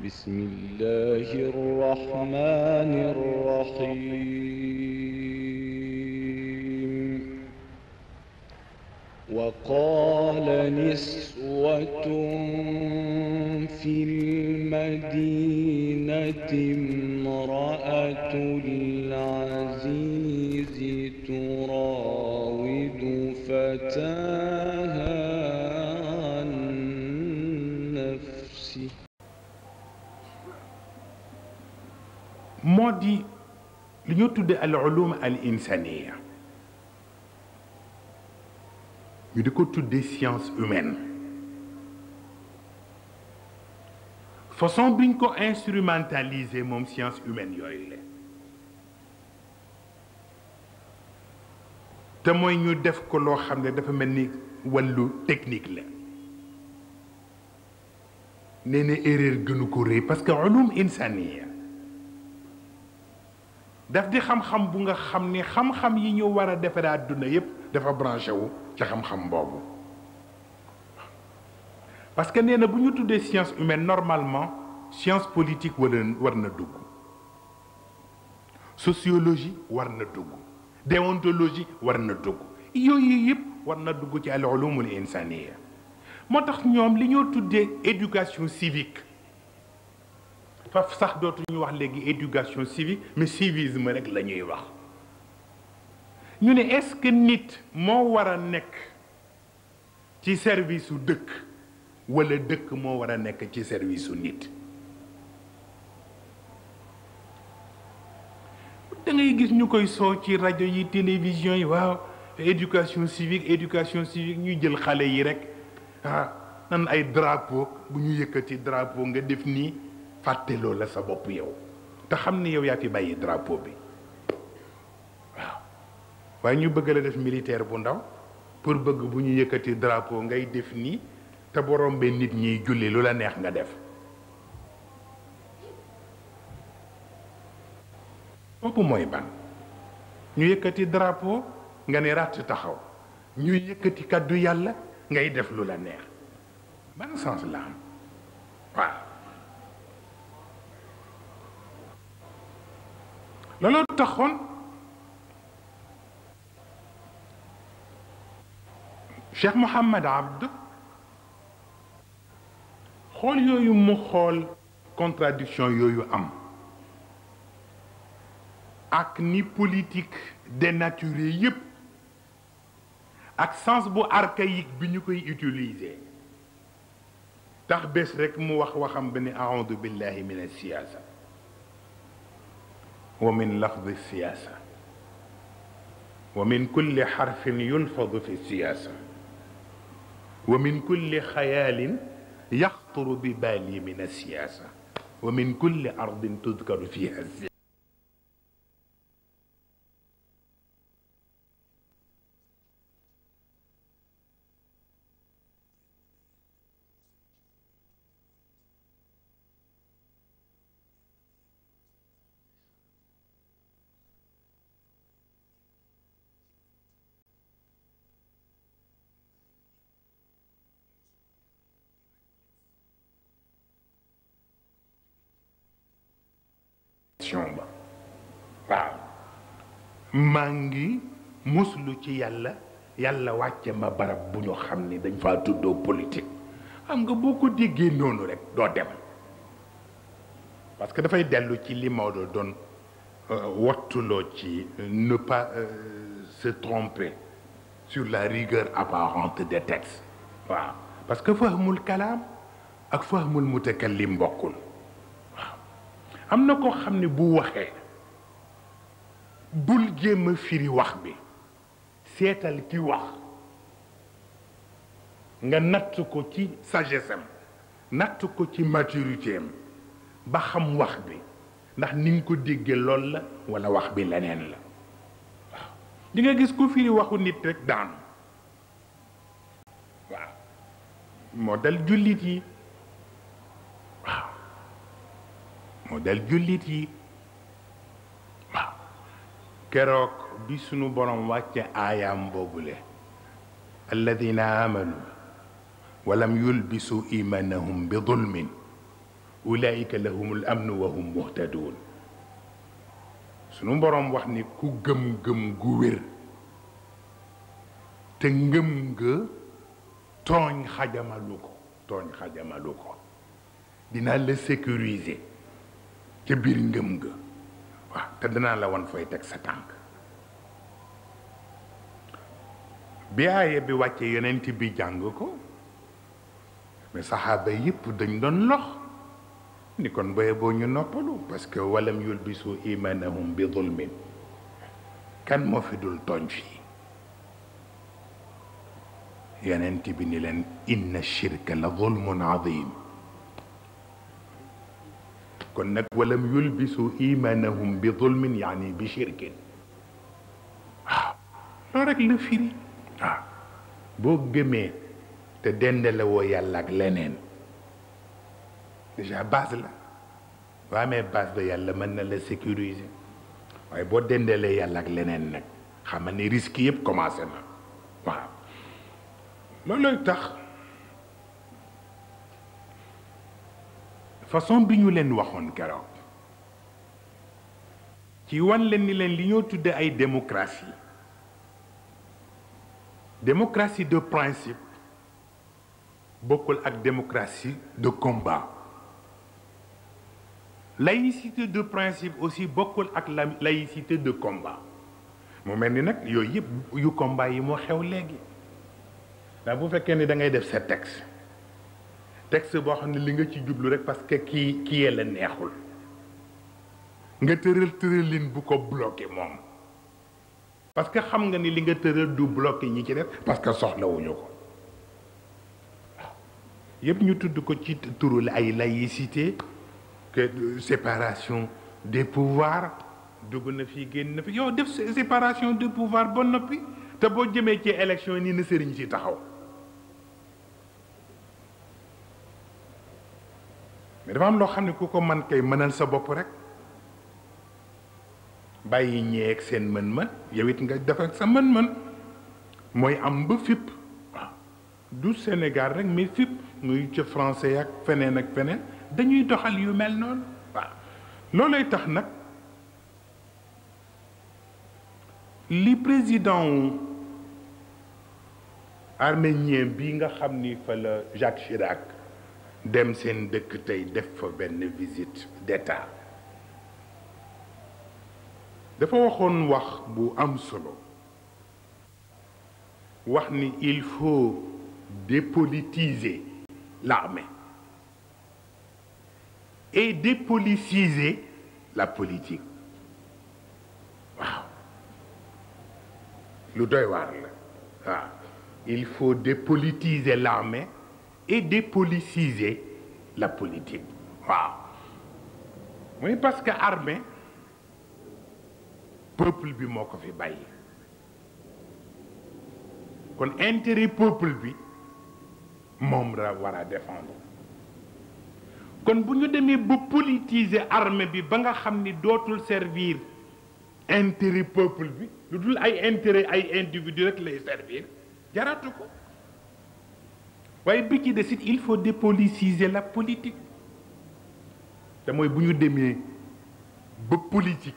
بسم الله الرحمن الرحيم وقال نسوة في المدينة امرأة العزيز تراود فتاها عن نفسه moo di li ñu tudde al ulum al insaniya ñu di ko tudde science humaine façon biñ ko instrumentaliser moom science humaine yooyu la te mooy ñu def ko loo xam ne dafa mel ni wàllu technique la nee na erreur gënu ko rëy parce que ulum insaniya daf di xam-xam bu nga xam ni xam-xam yi ñu war a defaree àdduna yépp dafa branché wu ci xam-xam boobu parce que nee na bu ñu tuddee science humaine normalement science politique war na dugg sociologie war na dugg déontologie war na dugg yooyu yépp war na dugg ci al ulumul insaniya moo tax ñoom li ñoo tuddee éducation civique faf sax dootuñu wax léegi éducation civique mais civisme rek la ñuy wax ñu ne est-ce que nit moo war a nekk ci service su dëkk walla dëkk moo war a nekk ci service su nit da ngay gis ñu koy soo ci rajo yi télévision yi waaw éducation civique ñuy jël xale yi rek nan ay drapeau bu ñu yëkkati drapeau nga def nii fàtteloo la sa bopp yow te xam ni yow yaa fi bàyyi drapeau bi waaw waaye ñu bëgg la def militaire bu ndaw pour bëgg bu ñu yëkkati drapeau ngay def nii te borom be nit ñiy julli lu la neex nga def boobu mooy ban ñu yëkkati drapeau nga ne ràtt taxaw ñuy yëkkati kàddu yàlla ngay def lu la neex ban sens la am waaw looloo taxoon Cheikh Mouhamad Abd xool yooyu mu xool contradiction yooyu am ak ni politique dénaturé yépp ak sens bu archaïque bi ñu koy utiliser tax bés rek mu wax waxam ba ne aoudu billahi min alsiyaasa ومن لفظ السياسة ومن كل حرف يلفظ في السياسة ومن كل خيال يخطر ببالي من السياسة ومن كل أرض تذكر فيها السياسة waaw maa ngi muslu ci yàlla wàcce ma barab bu ñu xam ni dañ faa tuddoo politique xam nga boo ko déggee noonu rek doo dem parce que dafay dellu ci li Maodo doon wattuloo ci ne pas se tromper sur la rigueur apparente des textes waaw parce que fahmul kalaam ak fahmul mutakallim bokkul waaw am na koo xam ne bu waxee bul jéem a firi wax bi seetal ki wax nga natt ko ci sagesse am natt ko ci maturité am ba xam wax bi ndax ni nga ko déggee lool la walla wax bi leneen la waaw di nga gis ku firi waxu nit rek daanu waaw moo dal jullit yi waaw moo dal jullit yi waaw keroog bi sunu borom wàcce aayaam boobule alladina amanu walam yulbisu imanahum bi zulmin ulaika lahumul amnu wa hum muhtadun sunu boroom wax ni ku gëm-gëm gu wér te ngëm nga tooñ xajamalu ko dinaa la sécuriser ca biir ngëm nga waaw te danaa la wan fooy teg sa tànk bi aaye bi wàcce yonent bi jàng ko mais saxaaba yëpp dañ doon lox ni kon boye boo ñu noppalu parce que walam yulbisu imanahum bi zulmin kan moo fi dul tooñ fii yonent bi ni leen inna shirka la zulmun azim kon nag walam yulbisu imanahum bi zulmin yaani bi shirkin waaw loolu rek la firi waaw boo gëmee te dendale woo yàlla ak leneen déjà base la boo amee base ba yàlla mën na la sécuriser waaye boo dendalee yàlla ak leneen nag xam ne risque yëpp commencé na waaw loolooy tax façon bi ñu leen waxoon keroog ci wan leen ni leen li ñoo tudde ay démocratie de principe bokkul ak démocratie de combat laïcité de principe aussi bokkul ak la laïcité de combat mu mel ni nag yooyu yëpp yu combat yi moo xew léegi ndax bu fekkee ni da ngay def sa texte boo xam ne li nga ci jublu rek parce que kii la neexul nga tëralin bu ko bloqué moom parce que xam nga ni li nga tëral du bloqué ñi ci def parce que soxlawuñu ko waaw yëpp ñu tudd ko ci turu ay laïcité que séparation des pouvoirs dugg na fi génn na fi yow def séparation des pouvoirs ba noppi te boo jëmee ci élection nii na sëriñ si taxaw mais dafa am loo xam ne ku ko man kay mënal sa bopp rek bàyyi ñeeg seen mën-mën yow it nga def ak sa mën-mën mooy am ba fipp waaw du Sénégal rek mais fipp muy ca français ak feneen dañuy doxal yu mel noonu waaw loolay tax nag li président arménien bi nga xam ni fa la Jacques Chirac dem seen dëkk tey def fa benn visite d'état dafa waxoon wax bu am solo wax ni il faut dépolitiser l'armée et dépolitiser la politique waaw lu doy waar la waaw il faut dépolitiser l'armée et dépolitiser la politique waaw mooy parce que armée peuple bi moo ko fi bàyyi kon intérêt peuple bi moom la war a défendre kon bu ñu demee ba politiser armée bi ba nga xam ni dootul servir intérêt peuple bi lu dul ay intérêt ay individu rek lay servir jaratu ko waaye bi ci des it il faut dépolitiser la politique te mooy bu ñu demee ba politique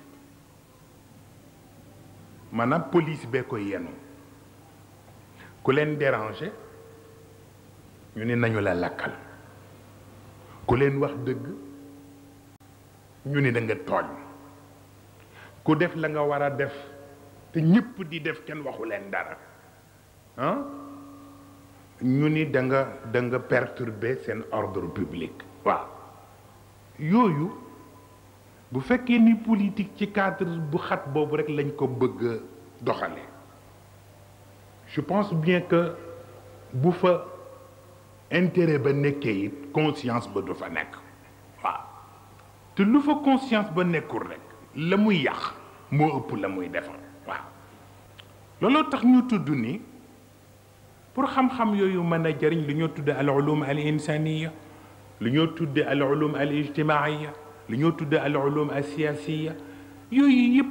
maanaam police bee koy yenu ku leen déranger ñu ne nañu la lakkal ku leen wax dëgg ñu ne da nga tooñ ku def la nga war a def te ñëpp di def kenn waxu leen dara ah ñu ni da nga perturber seen ordre public waaw yooyu bu fekkee ni politique ci cadre bu xat boobu rek lañ ko bëgg doxale je pense bien que bu fa intérêt ba nekkee it conscience ba du fa nekk waaw te lu fa conscience ba nekkul rek la muy yàq moo ëpp la muy defar waaw looloo tax ñu tudd ni pour xam-xam yooyu mën a jëriñ li ñoo tudde al ulum al insaniya li ñoo tudde al ulum al ijtimaiya li ñoo tudde al ulum al siyasiya yooyu yëpp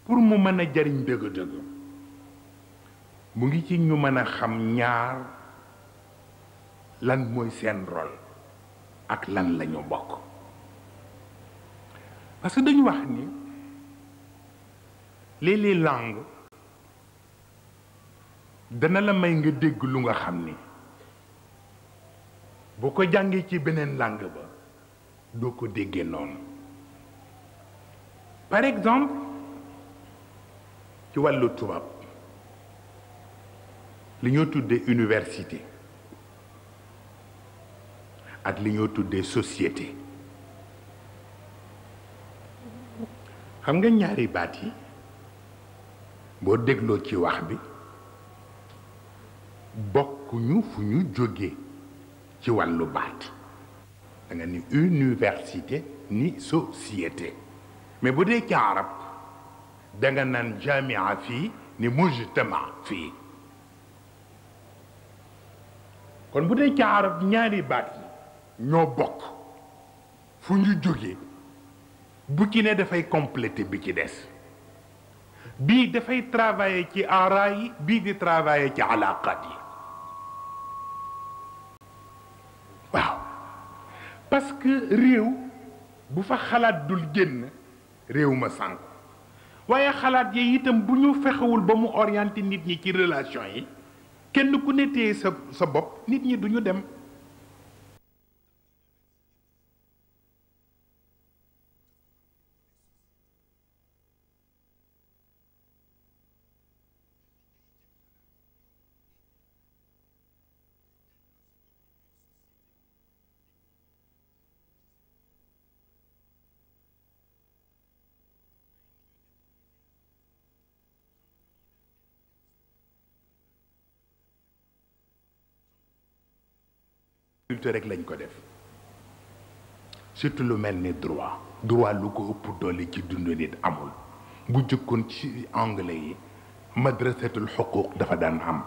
pour mu mën a jëriñ dëgg-dëgg mu ngi ci ñu mën a xam ñaar lan mooy seen rôle ak lan lañu bokk parce que dañu wax ni les langues dana la may nga dégg lu nga xam ni boo ko jàngee ci beneen langue ba doo ko déggee noonu par exemple ci wàllu tubaab li ñoo tuddee université ak li ñoo tuddee société xam nga ñaari baat yi boo dégloo ci wax bi bokkuñu fu ñu jógee ci wàllu baat da nga ni université ni société mais bu dee ci arab da nga naan jamia fii ni mujtama fii kon bu dee ci arab ñaari baat yi ñoo bokk fu ñu jógee bu ci ne dafay compléter bi ci des bii dafay travailler ci aara yi bii di travailler ci alaqat yi waaw parce que réew bu fa xalaat dul génn réew ma sànku waaye xalaat yi itam bu ñu fexewul ba mu orienter nit ñi ci relation yi kenn ku ne téye sa bopp nit ñi duñu dem culture rek lañ ko def surtout lu mel ni droit lu ko ëpp doole ci dund nit amul bu jëkkoon ci anglais yi madrasatul xuquq dafa daan am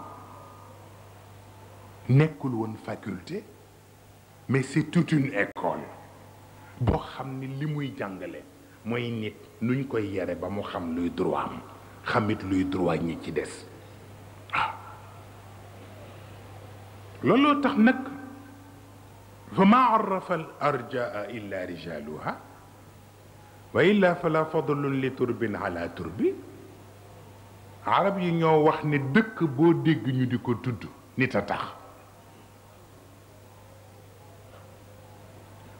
nekkul woon faculté mais c'est toute une école boo xam ni li muy jàngale mooy nit nuñ koy yare ba mu xam luy droit am xamit luy droit ñi ci des waaw looloo tax nag فما عرف الأرجاء إلا رجالها وإلا فلا فضل لترب على ترب عرب yi ñoo wax ne dëkk boo dégg ñu di ko tudd nit a tax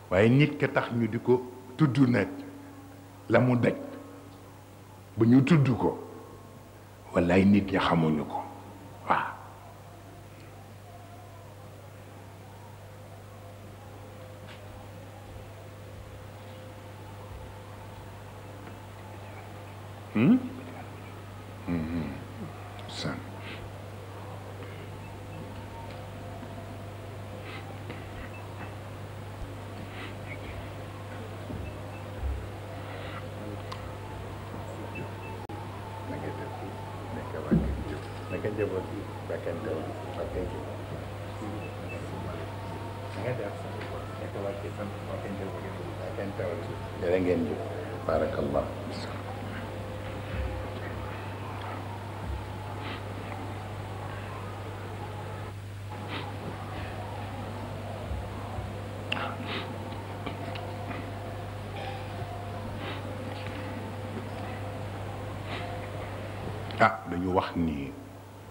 waaye nit ka tax ñu di ko tudd nag la mu daj ba ñu tudd ko wallaay nit ñi xamuñu ko waaw Sen. Barakallah. dañu wax ni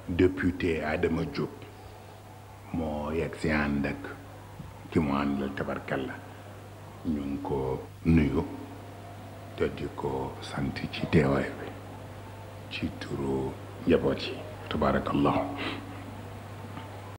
député Adama Diop moo yegg si ànd ak ki mu àndal tabarkalla ñu ngi ko nuyu te di ko sant ci teewaay bi ci turu njaboot yi tabarakallahu